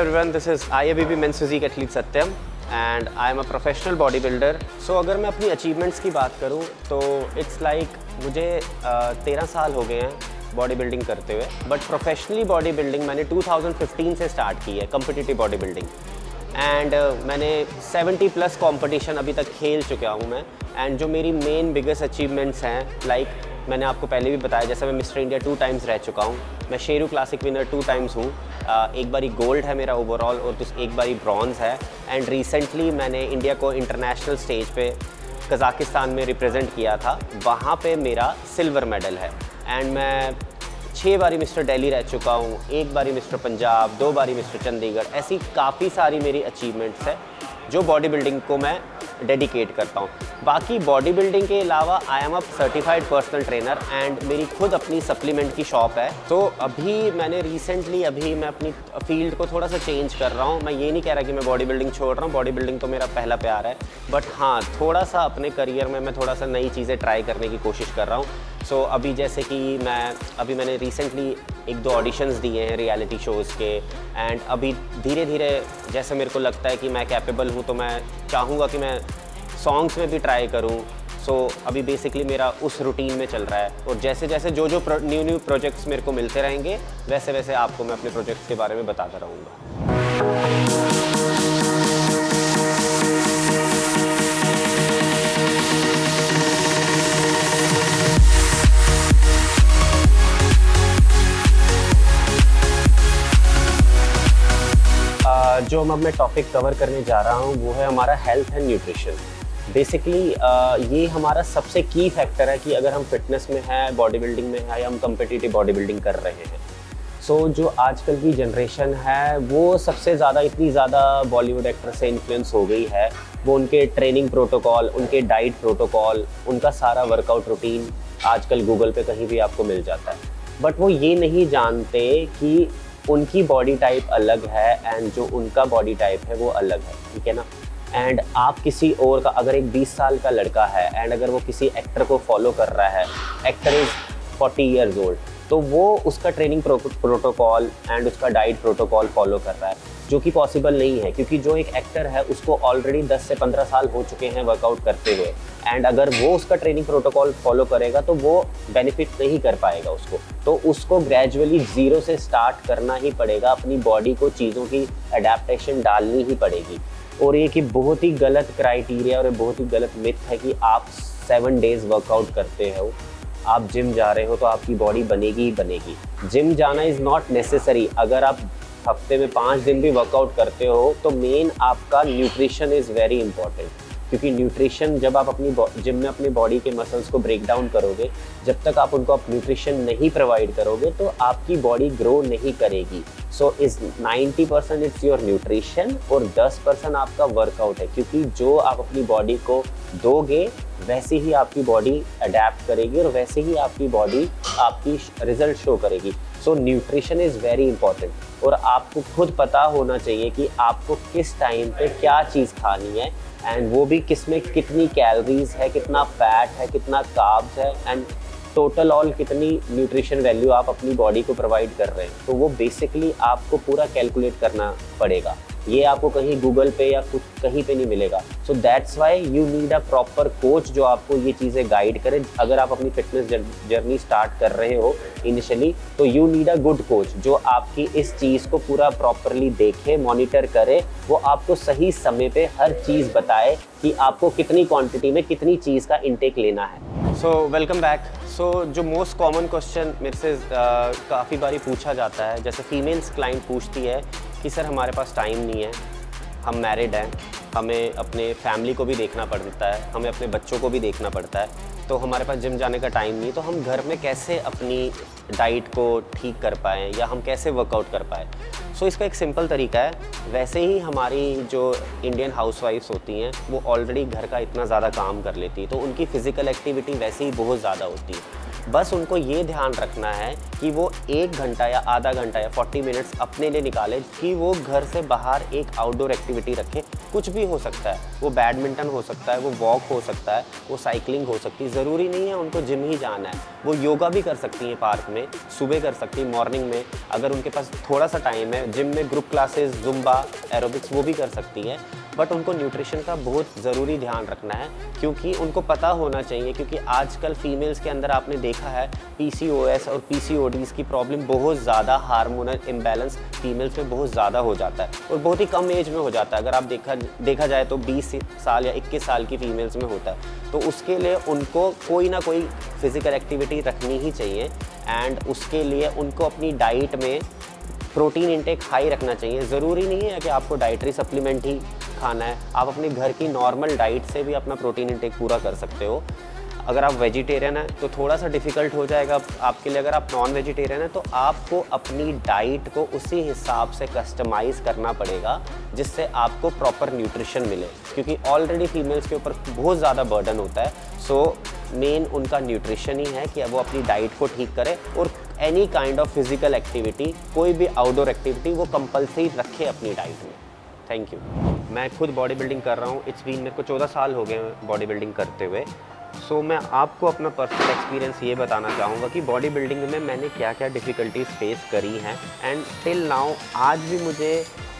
everyone, this is IABP Men's Physique Athlete Satyam and I am a professional bodybuilder. So अगर मैं अपनी achievements की बात करूँ तो it's like मुझे 13 साल हो गए हैं बॉडी बिल्डिंग करते हुए, बट प्रोफेशनली बॉडी बिल्डिंग मैंने 2015 से स्टार्ट की है, कम्पिटिटिव बॉडी बिल्डिंग। एंड मैंने 70+ कंपटीशन अभी तक खेल चुका हूँ मैं। एंड जो मेरी मेन बिगेस्ट अचीवमेंट्स हैं, लाइक मैंने आपको पहले भी बताया, जैसे मैं मिस्टर इंडिया 2 टाइम्स रह चुका हूँ, मैं शेरू क्लासिक विनर 2 टाइम्स हूँ, एक बारी गोल्ड है मेरा ओवरऑल और एक बारी ब्रॉन्ज़ है। एंड रिसेंटली मैंने इंडिया को इंटरनेशनल स्टेज पे कज़ाकिस्तान में रिप्रेजेंट किया था, वहाँ पे मेरा सिल्वर मेडल है। एंड मैं 6 बारी मिस्टर दिल्ली रह चुका हूँ, 1 बारी मिस्टर पंजाब, 2 बारी मिस्टर चंडीगढ़। ऐसी काफ़ी सारी मेरी अचीवमेंट्स है जो बॉडी बिल्डिंग को मैं डेडिकेट करता हूँ। बाकी बॉडी बिल्डिंग के अलावा I am a certified personal trainer and मेरी खुद अपनी सप्लीमेंट की शॉप है। तो अभी मैंने रिसेंटली मैं अपनी फील्ड को थोड़ा सा चेंज कर रहा हूँ। मैं ये नहीं कह रहा कि मैं बॉडी बिल्डिंग छोड़ रहा हूँ, बॉडी बिल्डिंग तो मेरा पहला प्यार है, बट हाँ थोड़ा सा अपने करियर में मैं थोड़ा सा नई चीज़ें ट्राई करने की कोशिश कर रहा हूँ। सो अभी जैसे कि मैंने रिसेंटली 1-2 ऑडिशंस दिए हैं रियलिटी शोज़ के। एंड अभी धीरे धीरे जैसे मेरे को लगता है कि मैं कैपेबल हूँ, तो मैं चाहूँगा कि मैं सॉन्ग्स में भी ट्राई करूँ। सो अभी बेसिकली मेरा उस रूटीन में चल रहा है, और जैसे जैसे जो न्यू प्रोजेक्ट्स मेरे को मिलते रहेंगे, वैसे वैसे आपको मैं अपने प्रोजेक्ट्स के बारे में बताता रहूँगा। जो अब मैं टॉपिक कवर करने जा रहा हूँ वो है हमारा हेल्थ एंड न्यूट्रिशन। बेसिकली ये हमारा सबसे की फैक्टर है कि अगर हम फिटनेस में हैं, बॉडी बिल्डिंग में है, या हम कम्पिटिटिव बॉडी बिल्डिंग कर रहे हैं। सो जो आजकल की जनरेशन है वो सबसे ज़्यादा इतनी ज़्यादा बॉलीवुड एक्टर से इन्फ्लुएंस हो गई है। वो उनके ट्रेनिंग प्रोटोकॉल, उनके डाइट प्रोटोकॉल, उनका सारा वर्कआउट रूटीन आजकल गूगल पे कहीं भी आपको मिल जाता है। बट वो ये नहीं जानते कि उनकी बॉडी टाइप अलग है एंड जो उनका बॉडी टाइप है वो अलग है, ठीक है ना। एंड आप किसी और का, अगर एक 20 साल का लड़का है एंड अगर वो किसी एक्टर को फॉलो कर रहा है, एक्टर इज़ 40 ईयर्स ओल्ड, तो वो उसका ट्रेनिंग प्रोटोकॉल एंड उसका डाइट प्रोटोकॉल फॉलो कर रहा है, जो कि पॉसिबल नहीं है, क्योंकि जो एक एक्टर है उसको ऑलरेडी 10 से 15 साल हो चुके हैं वर्कआउट करते हुए। एंड अगर वो उसका ट्रेनिंग प्रोटोकॉल फॉलो करेगा तो वो बेनिफिट नहीं कर पाएगा उसको। तो उसको ग्रेजुअली ज़ीरो से स्टार्ट करना ही पड़ेगा, अपनी बॉडी को चीज़ों की अडेप्टेशन डालनी ही पड़ेगी। और ये कि बहुत ही गलत क्राइटेरिया और बहुत ही गलत मिथ है कि आप 7 डेज़ वर्कआउट करते हो, आप जिम जा रहे हो तो आपकी बॉडी बनेगी ही बनेगी। जिम जाना इज़ नॉट नेसेसरी। अगर आप हफ्ते में 5 दिन भी वर्कआउट करते हो तो मेन आपका न्यूट्रिशन इज़ वेरी इंपॉर्टेंट, क्योंकि न्यूट्रिशन जब आप अपनी जिम में अपनी बॉडी के मसल्स को ब्रेक डाउन करोगे, जब तक आप उनको न्यूट्रिशन नहीं प्रोवाइड करोगे तो आपकी बॉडी ग्रो नहीं करेगी। सो इस 90% इट्स योर न्यूट्रिशन और 10% आपका वर्कआउट है, क्योंकि जो आप अपनी बॉडी को दोगे वैसे ही आपकी बॉडी अडेप्ट करेगी और वैसे ही आपकी बॉडी आपकी रिजल्ट शो करेगी। सो न्यूट्रिशन इज़ वेरी इंपॉर्टेंट और आपको खुद पता होना चाहिए कि आपको किस टाइम पे क्या चीज़ खानी है, एंड वो भी किसमें कितनी कैलोरीज है, कितना फैट है, कितना कार्ब्स है, एंड टोटल ऑल कितनी न्यूट्रिशन वैल्यू आप अपनी बॉडी को प्रोवाइड कर रहे हैं। तो वो बेसिकली आपको पूरा कैलकुलेट करना पड़ेगा। ये आपको कहीं गूगल पे या कुछ कहीं पे नहीं मिलेगा। So that's why you need a proper coach जो आपको ये चीज़ें गाइड करे। अगर आप अपनी फिटनेस जर्नी स्टार्ट कर रहे हो इनिशियली, तो you need a good coach जो आपकी इस चीज़ को पूरा प्रॉपरली देखे, मॉनिटर करे, वो आपको सही समय पे हर चीज़ बताए कि आपको कितनी क्वांटिटी में कितनी चीज़ का इंटेक लेना है। So welcome back. सो जो मोस्ट कॉमन क्वेश्चन मेरे से काफ़ी बारी पूछा जाता है, जैसे फीमेल्स क्लाइंट पूछती है कि सर हमारे पास टाइम नहीं है, हम मैरिड हैं, हमें अपने फैमिली को भी देखना पड़ता है, हमें अपने बच्चों को भी देखना पड़ता है, तो हमारे पास जिम जाने का टाइम नहीं, तो हम घर में कैसे अपनी डाइट को ठीक कर पाएँ या हम कैसे वर्कआउट कर पाएँ। सो इसका एक सिंपल तरीका है। वैसे ही हमारी जो इंडियन हाउसवाइफ्स होती हैं वो ऑलरेडी घर का इतना ज़्यादा काम कर लेती है, तो उनकी फ़िज़िकल एक्टिविटी वैसे ही बहुत ज़्यादा होती है। बस उनको ये ध्यान रखना है कि वो 1 घंटा या आधा घंटा या 40 मिनट्स अपने लिए निकाले, कि वो घर से बाहर एक आउटडोर एक्टिविटी रखे। कुछ भी हो सकता है, वो बैडमिंटन हो सकता है, वो वॉक हो सकता है, वो साइकिलिंग हो सकती है। ज़रूरी नहीं है उनको जिम ही जाना है, वो योगा भी कर सकती हैं पार्क में, सुबह कर सकती हैं मॉर्निंग में। अगर उनके पास थोड़ा सा टाइम है, जिम में ग्रुप क्लासेस, जुम्बा, एरोबिक्स वो भी कर सकती हैं। बट उनको न्यूट्रिशन का बहुत ज़रूरी ध्यान रखना है, क्योंकि उनको पता होना चाहिए, क्योंकि आजकल फीमेल्स के अंदर आपने देखा है PCOS और PCODs की प्रॉब्लम बहुत ज़्यादा, हार्मोनल इम्बैलेंस फीमेल्स में बहुत ज़्यादा हो जाता है और बहुत ही कम एज में हो जाता है। अगर आप देखा जाए तो 20 साल या 21 साल की फीमेल्स में होता है। तो उसके लिए उनको कोई ना कोई फिज़िकल एक्टिविटी रखनी ही चाहिए एंड उसके लिए उनको अपनी डाइट में प्रोटीन इंटेक हाई रखना चाहिए। ज़रूरी नहीं है कि आपको डाइटरी सप्लीमेंट ही खाना है, आप अपने घर की नॉर्मल डाइट से भी अपना प्रोटीन इंटेक पूरा कर सकते हो। अगर आप वेजिटेरियन हैं तो थोड़ा सा डिफ़िकल्ट हो जाएगा आपके लिए। अगर आप नॉन वेजिटेरियन हैं तो आपको अपनी डाइट को उसी हिसाब से कस्टमाइज़ करना पड़ेगा जिससे आपको प्रॉपर न्यूट्रिशन मिले, क्योंकि ऑलरेडी फीमेल्स के ऊपर बहुत ज़्यादा बर्डन होता है। सो मेन उनका न्यूट्रिशन ही है कि वो अपनी डाइट को ठीक करें और any kind of physical activity, कोई भी आउटडोर एक्टिविटी वो कंपलसरी रखे अपनी डाइट में। Thank you. मैं खुद बॉडी बिल्डिंग कर रहा हूँ, इट्स बीन मेरे को 14 साल हो गए बॉडी बिल्डिंग करते हुए। सो मैं आपको अपना पर्सनल एक्सपीरियंस ये बताना चाहूँगा कि बॉडी बिल्डिंग में मैंने क्या क्या डिफ़िकल्टीज फेस करी हैं एंड टिल नाउ आज भी मुझे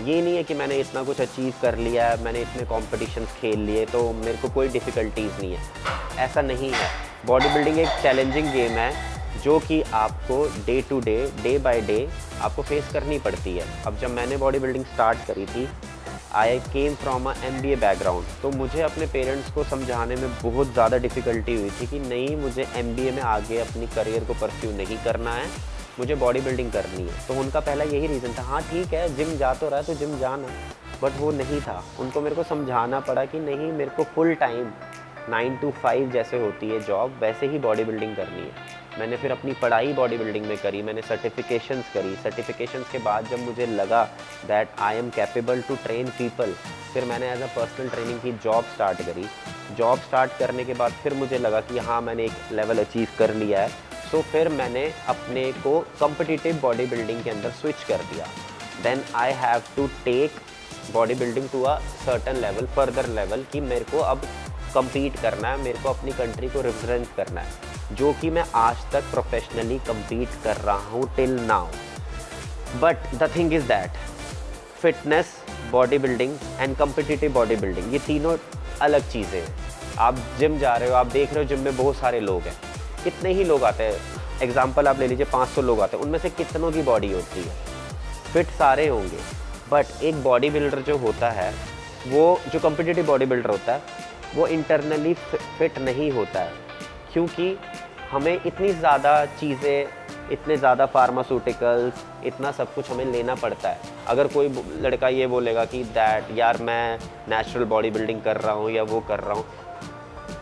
ये नहीं है कि मैंने इतना कुछ अचीव कर लिया है, मैंने इतने कॉम्पिटिशन्स खेल लिए तो मेरे को कोई डिफ़िकल्टीज़ नहीं है। ऐसा नहीं है। बॉडी बिल्डिंग एक चैलेंजिंग गेम है जो कि आपको day to day by day आपको फेस करनी पड़ती है। अब जब मैंने बॉडी बिल्डिंग स्टार्ट करी थी, I came from a MBA background, तो मुझे अपने पेरेंट्स को समझाने में बहुत ज़्यादा डिफ़िकल्टी हुई थी कि नहीं, मुझे MBA में आगे अपनी करियर को परस्यू नहीं करना है, मुझे बॉडी बिल्डिंग करनी है। तो उनका पहला यही रीज़न था, हाँ ठीक है जिम जा तो रहा है तो जिम जाना, बट वो नहीं था। उनको मेरे को समझाना पड़ा कि नहीं, मेरे को फुल टाइम 9 to 5 जैसे होती है जॉब, वैसे ही बॉडी बिल्डिंग करनी है। मैंने फिर अपनी पढ़ाई बॉडी बिल्डिंग में करी, मैंने सर्टिफिकेशंस करी। सर्टिफिकेशंस के बाद जब मुझे लगा that I am capable to train people, फिर मैंने एज अ पर्सनल ट्रेनिंग की जॉब स्टार्ट करी। जॉब स्टार्ट करने के बाद फिर मुझे लगा कि हाँ मैंने एक लेवल अचीव कर लिया है। सो फिर मैंने अपने को कॉम्पिटिटिव बॉडी बिल्डिंग के अंदर स्विच कर दिया। Then I have to take body building to a certain level, further level, कि मेरे को अब कम्पीट करना है, मेरे को अपनी कंट्री को रिप्रेजेंट करना है, जो कि मैं आज तक प्रोफेशनली कम्पीट कर रहा हूँ till now. But the thing is that fitness, body building and competitive body building, ये तीनों अलग चीज़ें हैं। आप जिम जा रहे हो, आप देख रहे हो जिम में बहुत सारे लोग हैं, कितने ही लोग आते हैं। एग्जाम्पल आप ले लीजिए, 500 लोग आते हैं, उनमें से कितनों की बॉडी होती है? फिट सारे होंगे, बट एक बॉडी बिल्डर जो होता है, वो जो कम्पिटिटिव बॉडी बिल्डर होता है, वो इंटरनली फिट नहीं होता है, क्योंकि हमें इतनी ज़्यादा चीज़ें, इतने ज़्यादा फार्मास्यूटिकल्स, इतना सब कुछ हमें लेना पड़ता है। अगर कोई लड़का ये बोलेगा कि दैट यार मैं नेचुरल बॉडी बिल्डिंग कर रहा हूँ या वो कर रहा हूँ,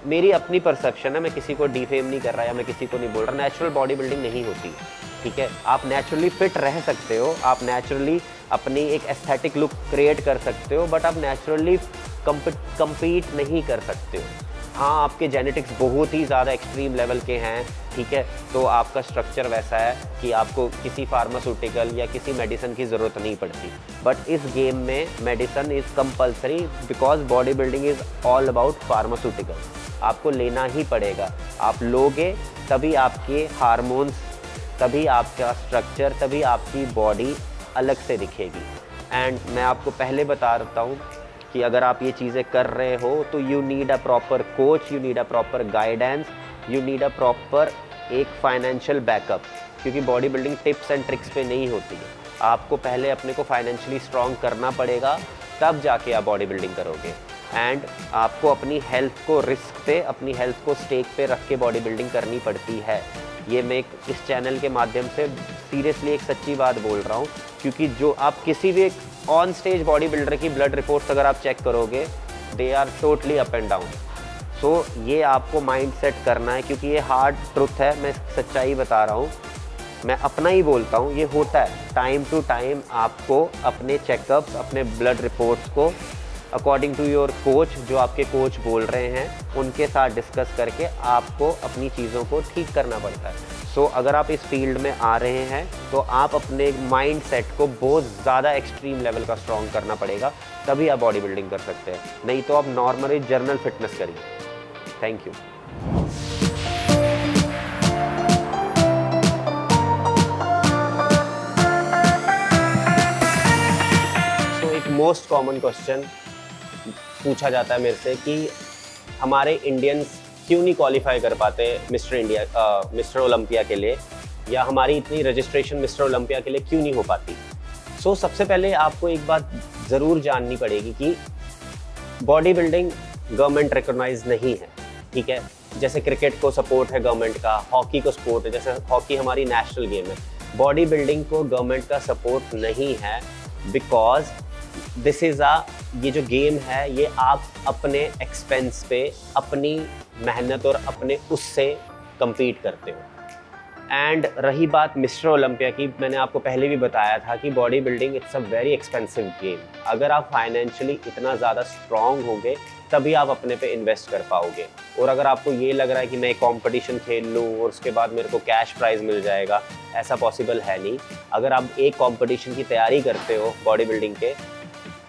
मेरी अपनी परसेप्शन है, मैं किसी को डिफेम नहीं कर रहा या मैं किसी को नहीं बोल रहा, नेचुरल बॉडी बिल्डिंग नहीं होती, ठीक है। आप नेचुरली फिट रह सकते हो, आप नेचुरली अपनी एक एस्थेटिक लुक क्रिएट कर सकते हो, बट आप नेचुरली कम्पीट नहीं कर सकते हो। हाँ, आपके जेनेटिक्स बहुत ही ज़्यादा एक्सट्रीम लेवल के हैं, ठीक है, तो आपका स्ट्रक्चर वैसा है कि आपको किसी फार्मास्यूटिकल या किसी मेडिसिन की ज़रूरत नहीं पड़ती। बट इस गेम में medicine is compulsory, because body building is all about pharmaceutical. आपको लेना ही पड़ेगा, आप लोगे तभी आपके हार्मोन्स, तभी आपका स्ट्रक्चर, तभी आपकी बॉडी अलग से दिखेगी। एंड मैं आपको पहले बता देता हूँ कि अगर आप ये चीज़ें कर रहे हो तो you need a proper coach, you need a proper guidance, you need a proper एक फाइनेंशियल बैकअप, क्योंकि body building tips and tricks पे नहीं होती है। आपको पहले अपने को फाइनेंशियली स्ट्रॉन्ग करना पड़ेगा, तब जाके आप बॉडी बिल्डिंग करोगे। एंड आपको अपनी हेल्थ को रिस्क पे, अपनी हेल्थ को स्टेक पे रख के बॉडी बिल्डिंग करनी पड़ती है। ये मैं इस चैनल के माध्यम से सीरियसली एक सच्ची बात बोल रहा हूँ, क्योंकि जो आप किसी भी एक ऑन स्टेज बॉडी बिल्डर की ब्लड रिपोर्ट्स अगर आप चेक करोगे, they are totally up and down. So ये आपको माइंड सेट करना है, क्योंकि ये हार्ड ट्रुथ है, मैं सच्चाई बता रहा हूँ, मैं अपना ही बोलता हूँ, ये होता है। टाइम टू टाइम आपको अपने चेकअप्स, अपने ब्लड रिपोर्ट्स को अकॉर्डिंग टू योर कोच, जो आपके कोच बोल रहे हैं उनके साथ डिस्कस करके आपको अपनी चीज़ों को ठीक करना पड़ता है। सो अगर आप इस फील्ड में आ रहे हैं तो आप अपने माइंड सेट को बहुत ज़्यादा एक्सट्रीम लेवल का स्ट्रॉन्ग करना पड़ेगा, तभी आप बॉडी बिल्डिंग कर सकते हैं, नहीं तो आप नॉर्मली जनरल फिटनेस करिए। Thank you. तो एक मोस्ट कॉमन क्वेश्चन पूछा जाता है मेरे से कि हमारे इंडियंस क्यों नहीं क्वालिफाई कर पाते मिस्टर ओलंपिया के लिए, या हमारी इतनी रजिस्ट्रेशन मिस्टर ओलंपिया के लिए क्यों नहीं हो पाती। सो सबसे पहले आपको एक बात ज़रूर जाननी पड़ेगी कि बॉडी बिल्डिंग गवर्नमेंट रिकॉग्नाइज नहीं है, ठीक है। जैसे क्रिकेट को सपोर्ट है गवर्नमेंट का, हॉकी को सपोर्ट है, जैसे हॉकी हमारी नेशनल गेम है। बॉडी बिल्डिंग को गवर्नमेंट का सपोर्ट नहीं है बिकॉज दिस इज़ ये जो गेम है ये आप अपने एक्सपेंस पे अपनी मेहनत और अपने उससे compete करते हो। एंड रही बात मिस्टर ओलंपिया की, मैंने आपको पहले भी बताया था कि body building it's a very expensive game. अगर आप फाइनेंशियली इतना ज़्यादा स्ट्रॉन्ग होंगे तभी आप अपने पे इन्वेस्ट कर पाओगे। और अगर आपको ये लग रहा है कि मैं एक कॉम्पिटिशन खेल लूँ और उसके बाद मेरे को कैश प्राइज़ मिल जाएगा, ऐसा पॉसिबल है नहीं। अगर आप एक कॉम्पिटिशन की तैयारी करते हो बॉडी बिल्डिंग के,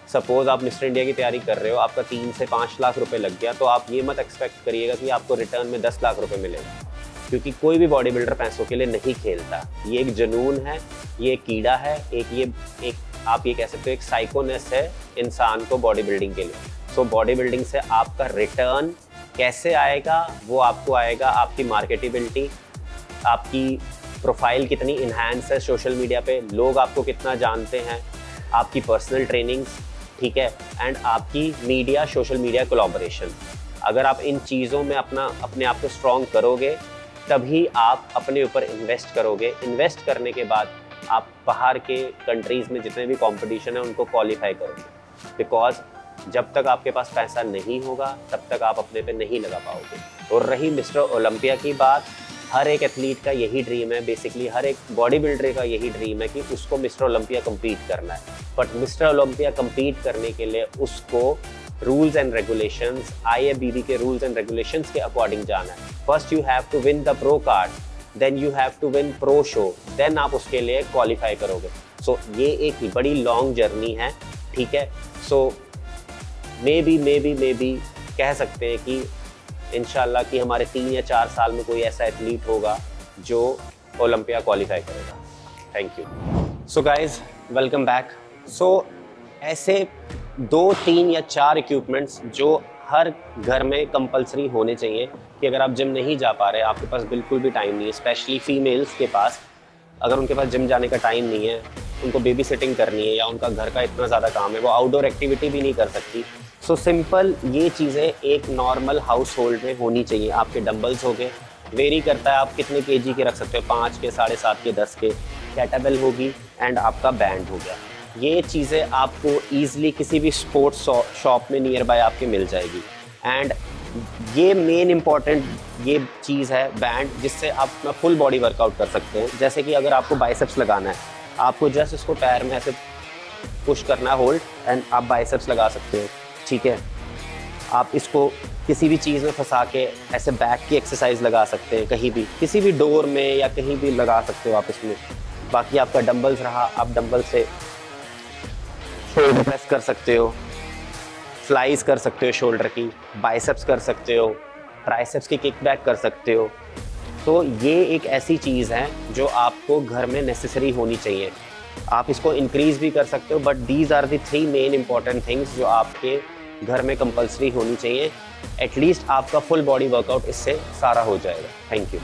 सपोज आप मिस्टर इंडिया की तैयारी कर रहे हो, आपका 3 से 5 लाख रुपए लग गया, तो आप ये मत एक्सपेक्ट करिएगा कि आपको रिटर्न में 10 लाख रुपए मिलेगा, क्योंकि कोई भी बॉडी बिल्डर पैसों के लिए नहीं खेलता। ये एक जुनून है, ये एक कीड़ा है, एक आप ये कह सकते हो एक साइकोनेस है इंसान को बॉडी बिल्डिंग के लिए। सो बॉडी बिल्डिंग से आपका रिटर्न कैसे आएगा, वो आपको आएगा आपकी मार्केटेबिलिटी, आपकी प्रोफाइल कितनी इन्हांस है सोशल मीडिया पे, लोग आपको कितना जानते हैं, आपकी पर्सनल ट्रेनिंग्स, ठीक है, एंड आपकी मीडिया सोशल मीडिया कोलैबोरेशन। अगर आप इन चीज़ों में अपने आप को स्ट्रॉन्ग करोगे तभी आप अपने ऊपर इन्वेस्ट करोगे। इन्वेस्ट करने के बाद आप बाहर के कंट्रीज़ में जितने भी कंपटीशन है उनको क्वालिफाई करोगे, बिकॉज जब तक आपके पास पैसा नहीं होगा तब तक आप अपने पे नहीं लगा पाओगे। और रही मिस्टर ओलंपिया की बात, हर एक एथलीट का यही ड्रीम है, बेसिकली हर एक बॉडी बिल्डर का यही ड्रीम है कि उसको मिस्टर ओलंपिया कम्पीट करना है। बट मिस्टर ओलंपिया कम्पीट करने के लिए उसको रूल्स एंड रेगुलेशंस, IFBB के रूल्स एंड रेगुलेशंस के अकॉर्डिंग जाना है। First you have to win the pro card, then you have to win pro show, then आप उसके लिए क्वालिफाई करोगे। सो ये एक बड़ी लॉन्ग जर्नी है, ठीक है। सो मे बी कह सकते हैं कि इंशाल्लाह कि हमारे 3 या 4 साल में कोई ऐसा एथलीट होगा जो ओलंपिया क्वालिफाई करेगा। Thank you. So guys, welcome back. So ऐसे 2, 3 या 4 इक्विपमेंट्स जो हर घर में कंपलसरी होने चाहिए कि अगर आप जिम नहीं जा पा रहे, आपके पास बिल्कुल भी टाइम नहीं है, स्पेशली फीमेल्स के पास, अगर उनके पास जिम जाने का टाइम नहीं है, उनको बेबी सिटिंग करनी है या उनका घर का इतना ज़्यादा काम है, वो आउटडोर एक्टिविटी भी नहीं कर सकती। सो सिंपल ये चीज़ें एक नॉर्मल हाउस होल्ड में होनी चाहिए। आपके डंबल्स हो गए, वेरी करता है आप कितने केजी के रख सकते हो, 5 के, 7.5 के, 10 के, कैटाबेल होगी एंड आपका बैंड हो गया। ये चीज़ें आपको ईजिली किसी भी स्पोर्ट्स शॉप में नियर बाय आपके मिल जाएगी। एंड ये मेन इम्पॉर्टेंट ये चीज़ है बैंड, जिससे आप अपना फुल बॉडी वर्कआउट कर सकते हैं। जैसे कि अगर आपको बाइसेप्स लगाना है, आपको जस्ट इसको पैर में ऐसे पुश करना है, होल्ड, एंड आप बाइसेप्स लगा सकते हो, ठीक है। आप इसको किसी भी चीज़ में फंसा के ऐसे बैक की एक्सरसाइज लगा सकते हैं, कहीं भी, किसी भी डोर में या कहीं भी लगा सकते हो आप इसमें। बाकी आपका डंबल्स रहा, आप डंबल से शोल्डर प्रेस कर सकते हो, फ्लाइज कर सकते हो शोल्डर की, बाइसेप्स कर सकते हो, ट्राइसेप्स की किक बैक कर सकते हो। तो ये एक ऐसी चीज़ है जो आपको घर में नेसेसरी होनी चाहिए। आप इसको इंक्रीज़ भी कर सकते हो, but these are the 3 main important things जो आपके घर में कंपलसरी होनी चाहिए। एटलीस्ट आपका फुल बॉडी वर्कआउट इससे सारा हो जाएगा। Thank you.